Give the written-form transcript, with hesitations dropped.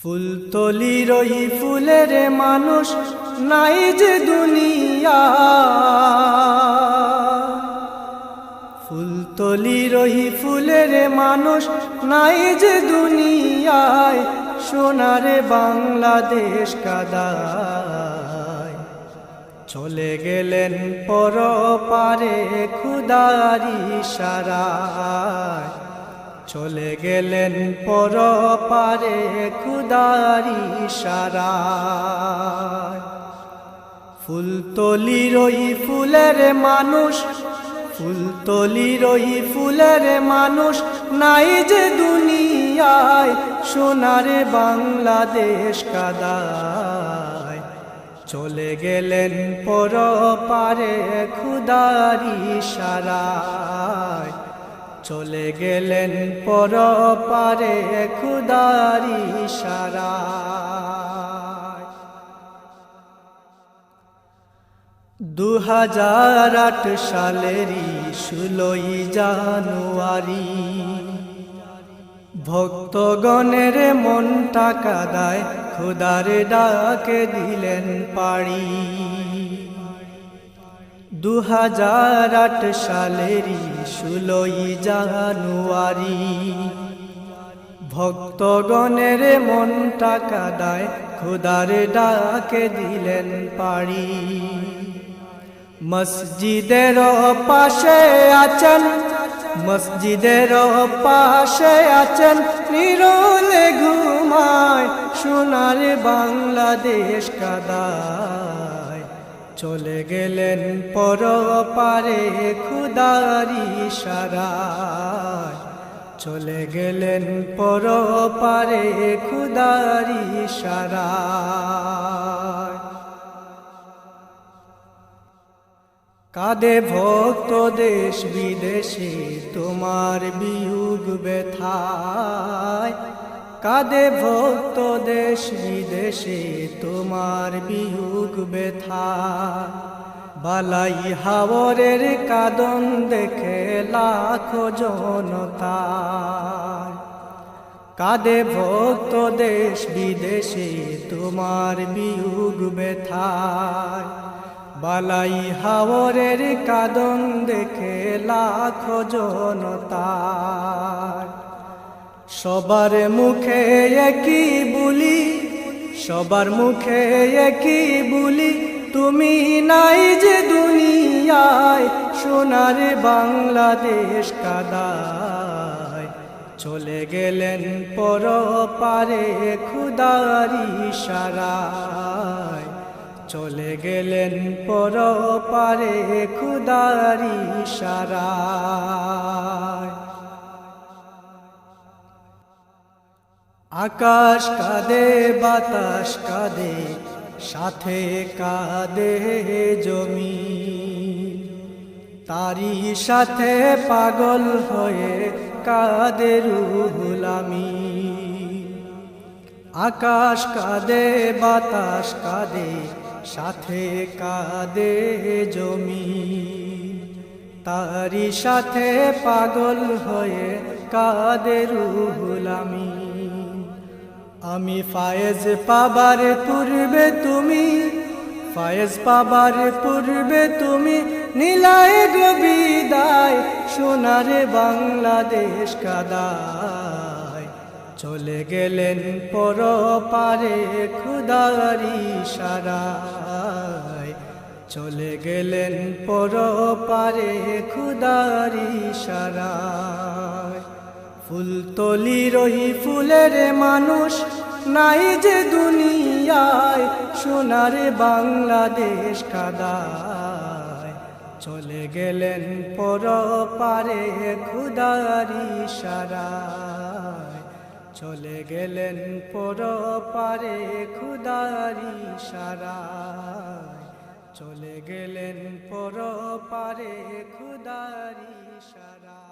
ফুলতলির ওই ফুলের মানুষ নাই যে দুনিয়া, ফুলতলির ওই ফুলের মানুষ নাই যে দুনিয়ায়, সোনার বাংলাদেশ কাদায় চলে গেলেন পরপারে খুদার ইশারায়, চলে গেলেন পরপারে খুদার ইশারায়। ফুলতলির ওই ফুলের মানুষ, ফুলতলির ওই ফুলের মানুষ নাই যে দুনিয়ায়, সোনার বাংলাদেশ কাদায় চলে গেলেন পরপারে খুদার ইশারায়, চলে গেলেন পরপারে খুদার ইশারায়। 2008 সালেরই 16 জানুয়ারি ভক্তগণের মনটা কাদায় খুদার ডাকে দিলেন পাড়ি। 2008 সালেরই 16 জানুয়ারি ভক্তগণের মনটা কাদায় খুদার ডাকে দিলেন পাড়ি। মসজিদের পাশে আছেন, মসজিদের পাশে আছেন নিরলে ঘুমায়, সোনার বাংলাদেশ কাদায় চলে গেলেন পরপারে খুদার ইশারায়, চলে গেলেন পরপারে খুদার ইশারায়। কাঁদে ভক্ত দেশ বিদেশে তোমার বিয়োগ ব্যথায়, কাঁদে ভক্ত দেশ বিদেশে তোমার বিয়োগ ব্যথায়। বালাই হাওরের কাঁদন দেখে লাখো জনতা, কাঁদে ভক্ত দেশ বিদেশে তোমার বিয়োগ ব্যথায়। বালাই হাওরের কাঁদন দেখে লাখো জনতা, সবার মুখে একই বুলি, সবার মুখে একই বুলি, তুমি নাই যে দুনিয়ায়, সোনার বাংলাদেশ কাদায় চলে গেলেন পরপারে খুদার ইশারায়, চলে গেলেন পরপারে খুদার ইশারায়। আকাশ কাঁদে বাতাস কাঁদে সাথে কাঁদে জমিন, তারি সাথে পাগল হয়ে কাঁদে রুহুল আমিন। আকাশ কাঁদে বাতাস কাঁদে সাথে কাঁদে জমিন, তারি সাথে পাগল হয়ে কাঁদে রুহুল আমিন। আমি ফায়েজ পাবার পূর্বে তুমি, ফায়েজ পাবার পূর্বে তুমি নিলায় গো বিদায়, সোনার বাংলাদেশ কাদায় চলে গেলেন পরপারে খুদার ইশারায়, চলে গেলেন পরপারে খুদার ইশারায়। ফুলতলির ওই ফুলের মানুষ নাই যে দুনিয়ায়, সোনার বাংলাদেশ কাদায় চলে গেলেন পরপারে খুদার ইশারায়, চলে গেলেন পরপারে খুদার ইশারায়, চলে গেলেন পরপারে খুদার ইশারায়।